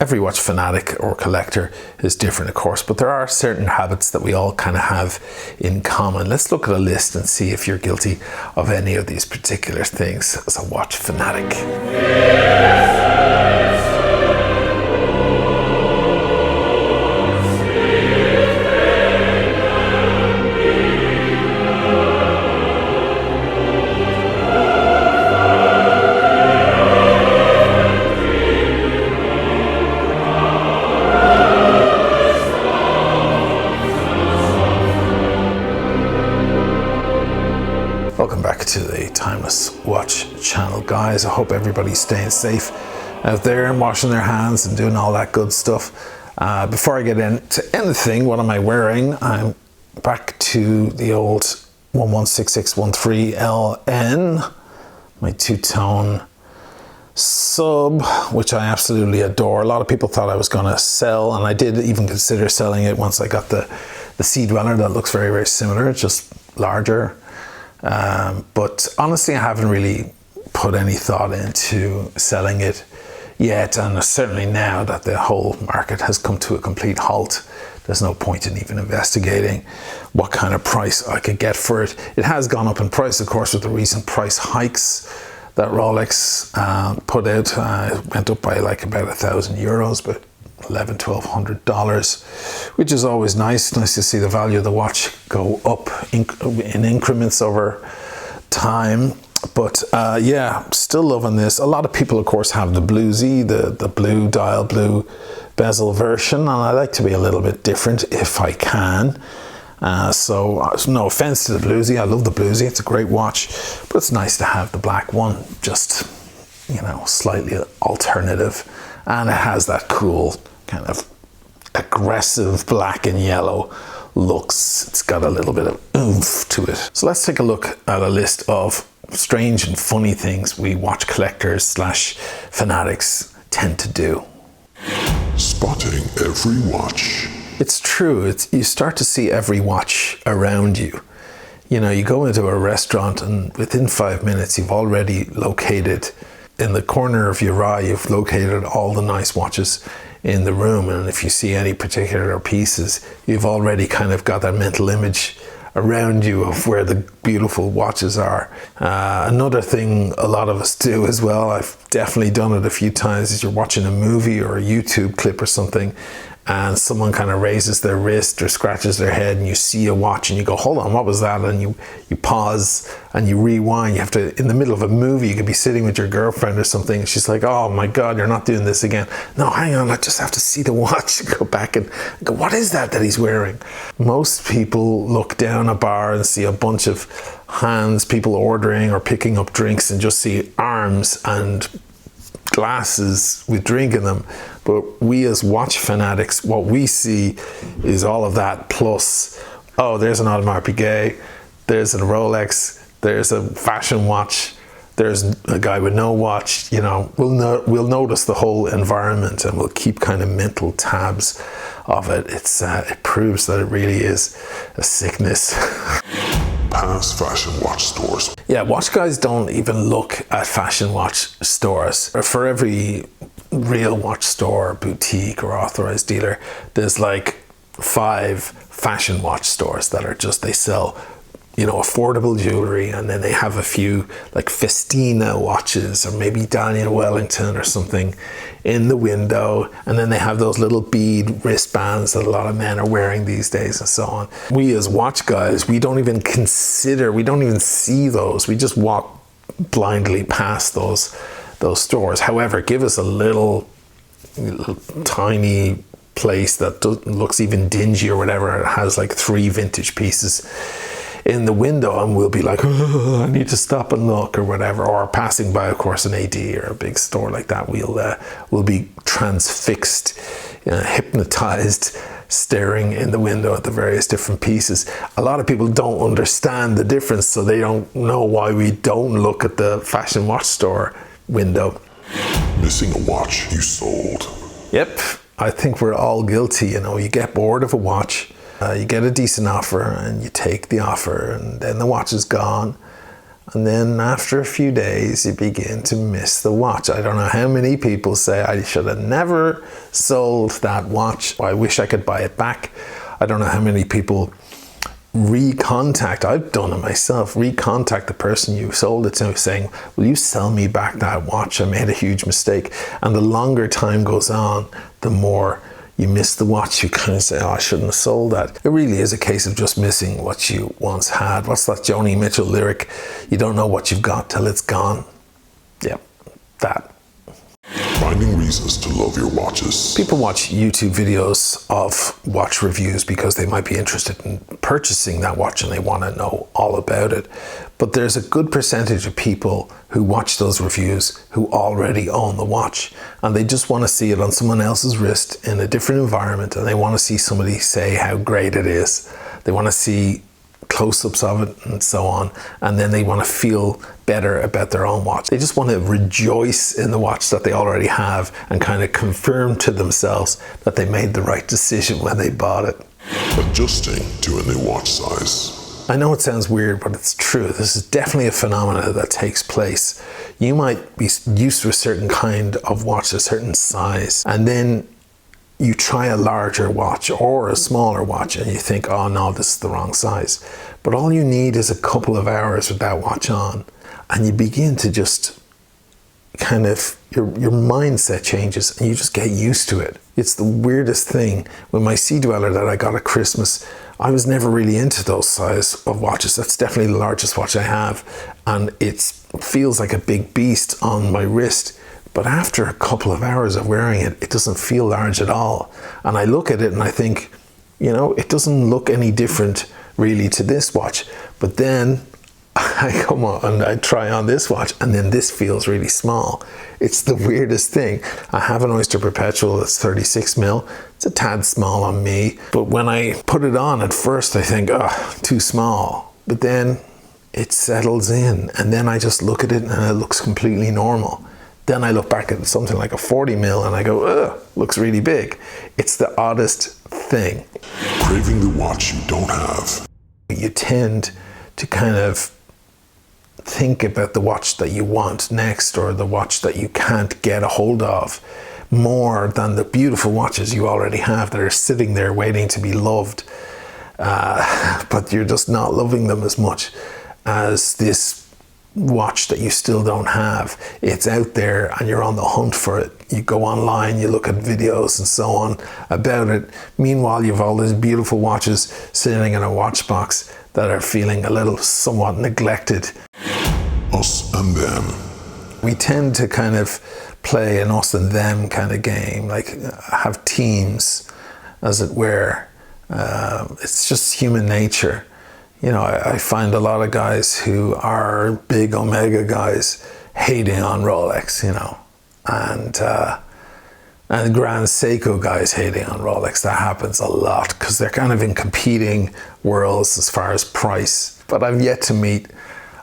Every watch fanatic or collector is different, of course, but there are certain habits that we all kind of have in common. Let's look at a list and see if you're guilty of any of these particular things as a watch fanatic. Welcome back to the Timeless Watch channel, guys. I hope everybody's staying safe out there and washing their hands and doing all that good stuff. Before I get into anything, what am I wearing? I'm back to the old 116613LN, my two-tone sub, which I absolutely adore. A lot of people thought I was going to sell, and I did even consider selling it once I got the Sea Dweller that looks very, very similar, just larger. But honestly, I haven't really put any thought into selling it yet, and certainly now that the whole market has come to a complete halt, there's no point in even investigating what kind of price I could get for it. It has gone up in price, of course, with the recent price hikes that Rolex put out. It went up by like about €1,000, but $1,100-1,200, which is always nice to see the value of the watch go up in increments over time. But yeah, still loving this. A lot of people, of course, have the bluesy, the blue dial, blue bezel version, and I like to be a little bit different if I can. So no offense to the bluesy, I love the bluesy, it's a great watch, but it's nice to have the black one, just, you know, slightly alternative. And it has that cool kind of aggressive black and yellow looks. It's got a little bit of oomph to it. So let's take a look at a list of strange and funny things we watch collectors / fanatics tend to do. Spotting every watch. It's true. You start to see every watch around you. You know, you go into a restaurant and within 5 minutes you've already located, in the corner of your eye, you've located all the nice watches in the room, and if you see any particular pieces, you've already kind of got that mental image around you of where the beautiful watches are. Another thing a lot of us do as well, I've definitely done it a few times, is you're watching a movie or a YouTube clip or something, and someone kind of raises their wrist or scratches their head, and you see a watch and you go, hold on, what was that? And you pause and you rewind. You have to, in the middle of a movie, you could be sitting with your girlfriend or something, and she's like, oh my God, you're not doing this again. No, hang on, I just have to see the watch. Go back and go, what is that he's wearing? Most people look down a bar and see a bunch of hands, people ordering or picking up drinks, and just see arms and glasses with drink in them. But we as watch fanatics, what we see is all of that plus, oh, there's an Audemars Piguet, there's a Rolex, there's a fashion watch, there's a guy with no watch. You know, we'll notice the whole environment, and we'll keep kind of mental tabs of it. It proves that it really is a sickness. Past fashion watch stores. Yeah, watch guys don't even look at fashion watch stores. For every real watch store, boutique or authorized dealer, there's like 5 fashion watch stores that are just, they sell, you know, affordable jewelry, and then they have a few like Festina watches or maybe Daniel Wellington or something in the window, and then they have those little bead wristbands that a lot of men are wearing these days and so on. We as watch guys, we don't even see those. We just walk blindly past those stores. However, give us a little tiny place that looks even dingy or whatever, it has like 3 vintage pieces in the window, and we'll be like, oh, I need to stop and look or whatever. Or passing by, of course, an AD or a big store like that, we'll be transfixed, hypnotized, staring in the window at the various different pieces. A lot of people don't understand the difference, so they don't know why we don't look at the fashion watch store window. Missing a watch you sold. Yep, I think we're all guilty. You know, you get bored of a watch, you get a decent offer and you take the offer, and then the watch is gone, And then after a few days, you begin to miss the watch. I don't know how many people say, I should have never sold that watch. I wish I could buy it back. I don't know how many people recontact, I've done it myself, recontact the person you sold it to saying, will you sell me back that watch? I made a huge mistake. And the longer time goes on, the more you miss the watch. You kind of say, oh, I shouldn't have sold that. It really is a case of just missing what you once had. What's that Joni Mitchell lyric? You don't know what you've got till it's gone. Yep, that. Finding reasons to love your watches. People watch YouTube videos of watch reviews because they might be interested in purchasing that watch and they want to know all about it. But there's a good percentage of people who watch those reviews who already own the watch, and they just want to see it on someone else's wrist in a different environment, and they want to see somebody say how great it is. They want to see close-ups of it and so on, and then they want to feel better about their own watch. They just want to rejoice in the watch that they already have and kind of confirm to themselves that they made the right decision when they bought it. Adjusting to a new watch size. I know it sounds weird, but it's true. This is definitely a phenomenon that takes place. You might be used to a certain kind of watch, a certain size, and then you try a larger watch or a smaller watch and you think, oh no, this is the wrong size. But all you need is a couple of hours with that watch on, and you begin to just kind of, your mindset changes and you just get used to it. It's the weirdest thing. With my Sea Dweller that I got at Christmas, I was never really into those size of watches. That's definitely the largest watch I have, and it feels like a big beast on my wrist. But after a couple of hours of wearing it, it doesn't feel large at all. And I look at it and I think, you know, it doesn't look any different really to this watch. But then I come on and I try on this watch and then this feels really small. It's the weirdest thing. I have an Oyster Perpetual that's 36 mil. It's a tad small on me. But when I put it on at first, I think, oh, too small. But then it settles in and then I just look at it and it looks completely normal. Then I look back at something like a 40 mil and I go, ugh, looks really big. It's the oddest thing. Craving the watch you don't have. You tend to kind of think about the watch that you want next or the watch that you can't get a hold of more than the beautiful watches you already have that are sitting there waiting to be loved. But you're just not loving them as much as this watch that you still don't have. It's out there and you're on the hunt for it. You go online, you look at videos and so on about it. Meanwhile, you have all these beautiful watches sitting in a watch box that are feeling a little somewhat neglected. Us and them. We tend to kind of play an us and them kind of game, like have teams, as it were. It's just human nature. You know, I find a lot of guys who are big Omega guys hating on Rolex, you know, and Grand Seiko guys hating on Rolex. That happens a lot because they're kind of in competing worlds as far as price. But I've yet to meet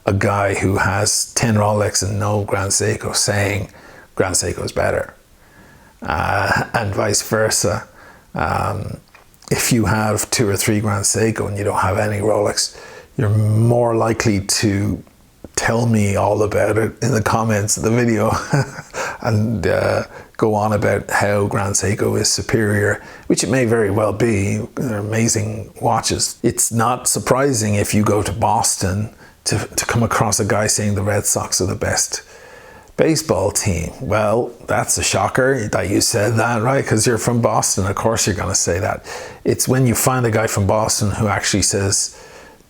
a guy who has 10 Rolex and no Grand Seiko saying Grand Seiko is better, and vice versa. If you have 2 or 3 Grand Seiko and you don't have any Rolex, you're more likely to tell me all about it in the comments of the video and go on about how Grand Seiko is superior, which it may very well be. They're amazing watches. It's not surprising if you go to Boston to come across a guy saying the Red Sox are the best baseball team. Well, that's a shocker that you said that, right? Because you're from Boston, of course you're going to say that. It's when you find a guy from Boston who actually says,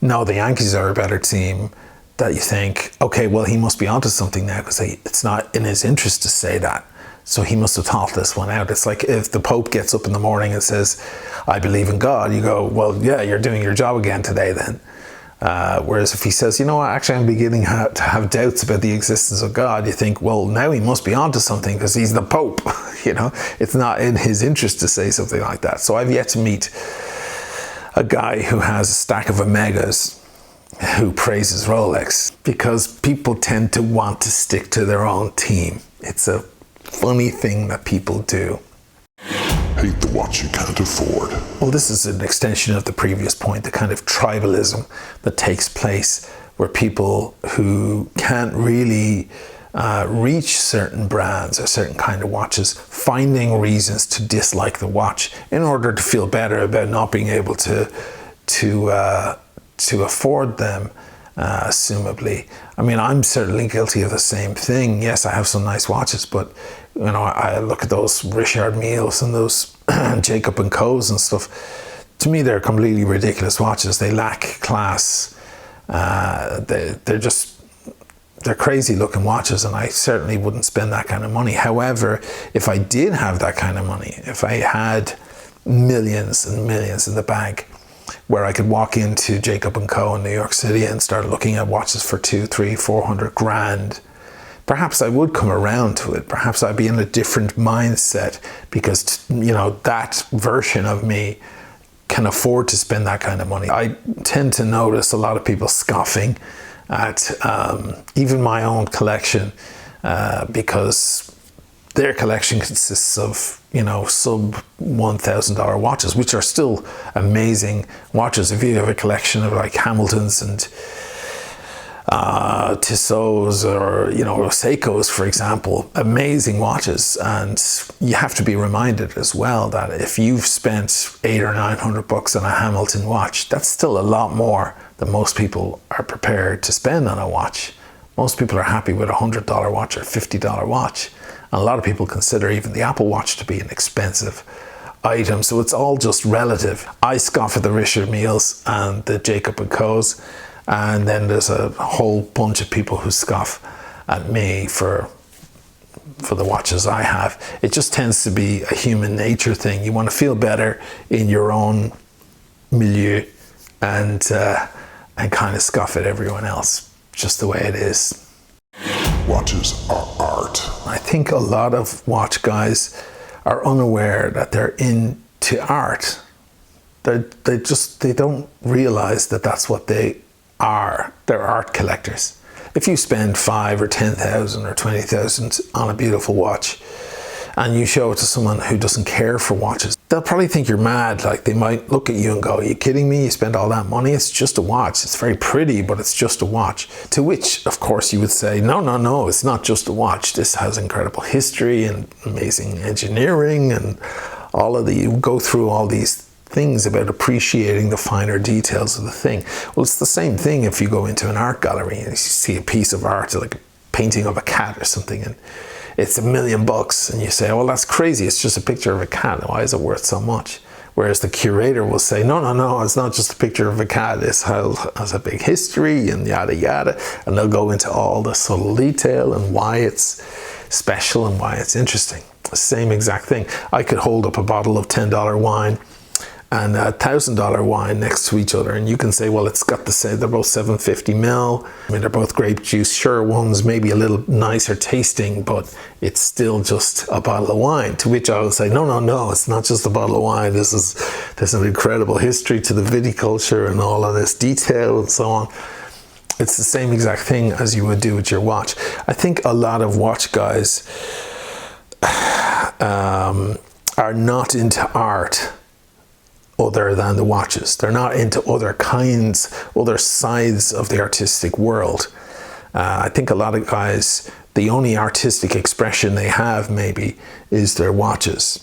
no, the Yankees are a better team, that you think, okay, well, he must be onto something now because it's not in his interest to say that. So he must have thought this one out. It's like if the Pope gets up in the morning and says, I believe in God, you go, well, yeah, you're doing your job again today then. Whereas if he says, you know what, actually I'm beginning to have doubts about the existence of God, you think, well, now he must be onto something because he's the Pope. You know, it's not in his interest to say something like that. So I've yet to meet a guy who has a stack of Omegas who praises Rolex, because people tend to want to stick to their own team. It's a funny thing that people do. Hate the watch you can't afford. Well, this is an extension of the previous point, the kind of tribalism that takes place where people who can't really reach certain brands or certain kind of watches, finding reasons to dislike the watch in order to feel better about not being able to afford them, assumably. I mean, I'm certainly guilty of the same thing. Yes, I have some nice watches, but you know, I look at those Richard Mille's and those Jacob & Co.'s and stuff. To me, they're completely ridiculous watches. They lack class. They're crazy looking watches, and I certainly wouldn't spend that kind of money. However, if I did have that kind of money, if I had millions and millions in the bank, where I could walk into Jacob & Co. in New York City and start looking at watches for 200, 300, 400 grand, perhaps I would come around to it. Perhaps I'd be in a different mindset, because, you know, that version of me can afford to spend that kind of money. I tend to notice a lot of people scoffing at even my own collection, because their collection consists of, you know, sub $1,000 watches, which are still amazing watches. If you have a collection of like Hamiltons and Tissot's, or, you know, Seiko's, for example, amazing watches. And you have to be reminded as well that if you've spent $800 or $900 on a Hamilton watch, that's still a lot more than most people are prepared to spend on a watch. Most people are happy with a $100 watch or $50 watch. And a lot of people consider even the Apple Watch to be an expensive item. So it's all just relative. I scoff at the Richard Mille's and the Jacob & Co.'s. And then there's a whole bunch of people who scoff at me for the watches I have. It just tends to be a human nature thing. You want to feel better in your own milieu, and kind of scoff at everyone else, just the way it is. Watches are art. I think a lot of watch guys are unaware that they're into art. They don't realize that that's what they are. They're art collectors. If you spend 5 or 10,000 or 20,000 on a beautiful watch, and you show it to someone who doesn't care for watches, they'll probably think you're mad. Like, they might look at you and go, "Are you kidding me? You spend all that money? It's just a watch. It's very pretty, but it's just a watch." To which, of course, you would say, no, it's not just a watch. This has incredible history and amazing engineering, and you go through all these things about appreciating the finer details of the thing. Well, it's the same thing if you go into an art gallery and you see a piece of art, like a painting of a cat or something, and it's $1 million, and you say, "Well, that's crazy. It's just a picture of a cat. Why is it worth so much?" Whereas the curator will say, no, it's not just a picture of a cat. It has a big history and yada, yada. And they'll go into all the subtle detail and why it's special and why it's interesting. The same exact thing. I could hold up a bottle of $10 wine and a $1,000 wine next to each other, and you can say, well, it's got the same, they're both 750ml. I mean, they're both grape juice. Sure, one's maybe a little nicer tasting, but it's still just a bottle of wine. To which I will say, no, it's not just a bottle of wine. There's an incredible history to the viticulture and all of this detail and so on. It's the same exact thing as you would do with your watch. I think a lot of watch guys are not into art other than the watches. They're not into other sides of the artistic world. I think a lot of guys, the only artistic expression they have maybe is their watches.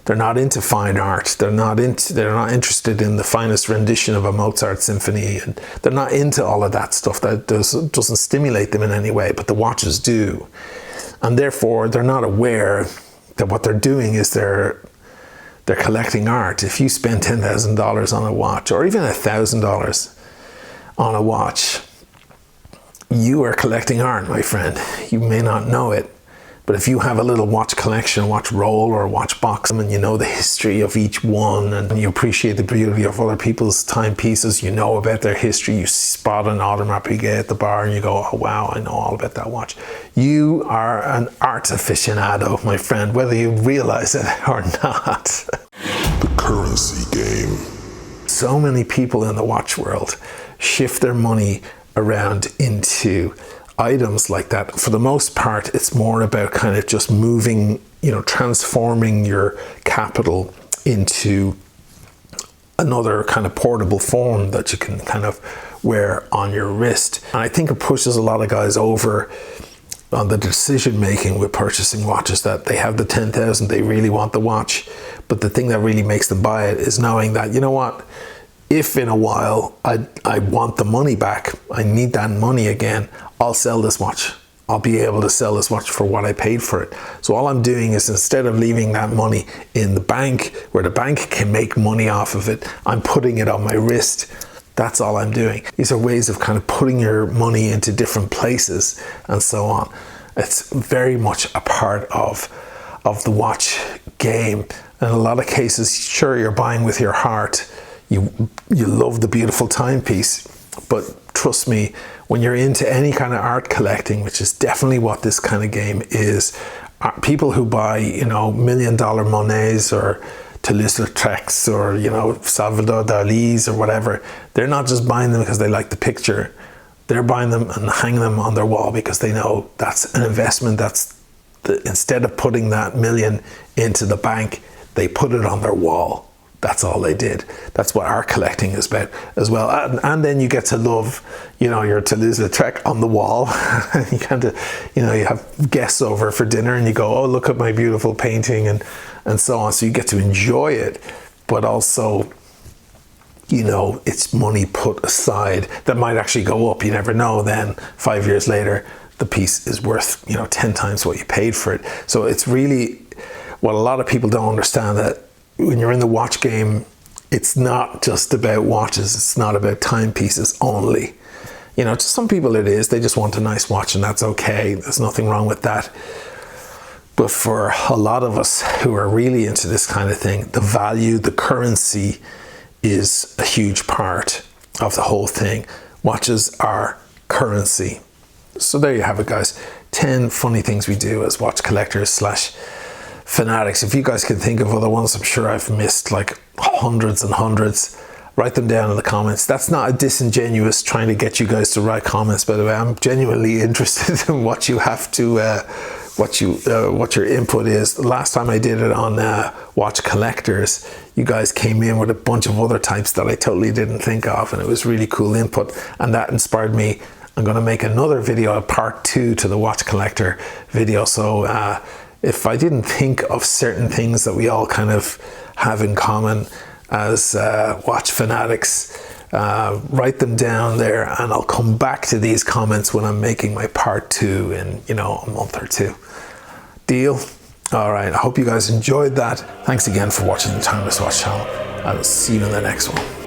They're not into fine art. They're not interested in the finest rendition of a Mozart symphony, and they're not into all of that stuff. That doesn't stimulate them in any way, but the watches do. And therefore, they're not aware that what they're doing is they're collecting art. If you spend $10,000 on a watch, or even $1,000 on a watch, you are collecting art, my friend. You may not know it, but if you have a little watch collection, watch roll or watch box, and you know the history of each one, and you appreciate the beauty of other people's timepieces, you know about their history, you spot an Audemars Piguet at the bar and you go, "Oh wow, I know all about that watch." You are an art aficionado, my friend, whether you realize it or not. The currency game. So many people in the watch world shift their money around into items like that. For the most part, it's more about kind of just moving, transforming your capital into another kind of portable phone that you can kind of wear on your wrist. And I think it pushes a lot of guys over on the decision making with purchasing watches, that they have the 10,000, they really want the watch, but the thing that really makes them buy it is knowing that, you know what, if in a while I want the money back, I need that money again, I'll sell this watch. I'll be able to sell this watch for what I paid for it. So all I'm doing is, instead of leaving that money in the bank where the bank can make money off of it, I'm putting it on my wrist. That's all I'm doing. These are ways of kind of putting your money into different places and so on. It's very much a part of the watch game. In a lot of cases, sure, you're buying with your heart. You love the beautiful timepiece, but trust me, when you're into any kind of art collecting, which is definitely what this kind of game is, people who buy, $1 million Monets or Toulouse-Lautrec's or, Salvador Dali's or whatever, they're not just buying them because they like the picture. They're buying them and hanging them on their wall because they know that's an investment. Instead of putting that million into the bank, they put it on their wall. That's all they did. That's what art collecting is about as well. And then you get to love, your Toulouse-Lautrec on the wall. You kind of, you have guests over for dinner and you go, oh, look at my beautiful painting and so on. So you get to enjoy it, but also, it's money put aside that might actually go up. You never know. Then 5 years later, the piece is worth, 10 times what you paid for it. So it's really what a lot of people don't understand, that when you're in the watch game, it's not just about watches. It's not about timepieces only. To some people it is. They just want a nice watch, and that's okay. There's nothing wrong with that. But for a lot of us who are really into this kind of thing, the value, the currency is a huge part of the whole thing. Watches are currency. So there you have it, guys. 10 funny things we do as watch collectors / fanatics. If you guys can think of other ones, I'm sure I've missed like hundreds and hundreds. Write them down in the comments. That's not a disingenuous trying to get you guys to write comments, by the way. I'm genuinely interested in what you have to, what your input is. The last time I did it on Watch Collectors, you guys came in with a bunch of other types that I totally didn't think of, and it was really cool input, and that inspired me. I'm going to make another video, a part 2 to the Watch Collector video. So if I didn't think of certain things that we all kind of have in common as watch fanatics, write them down there, and I'll come back to these comments when I'm making my part 2 in a month or 2. Deal? All right, I hope you guys enjoyed that. Thanks again for watching the Timeless Watch channel. I will see you in the next one.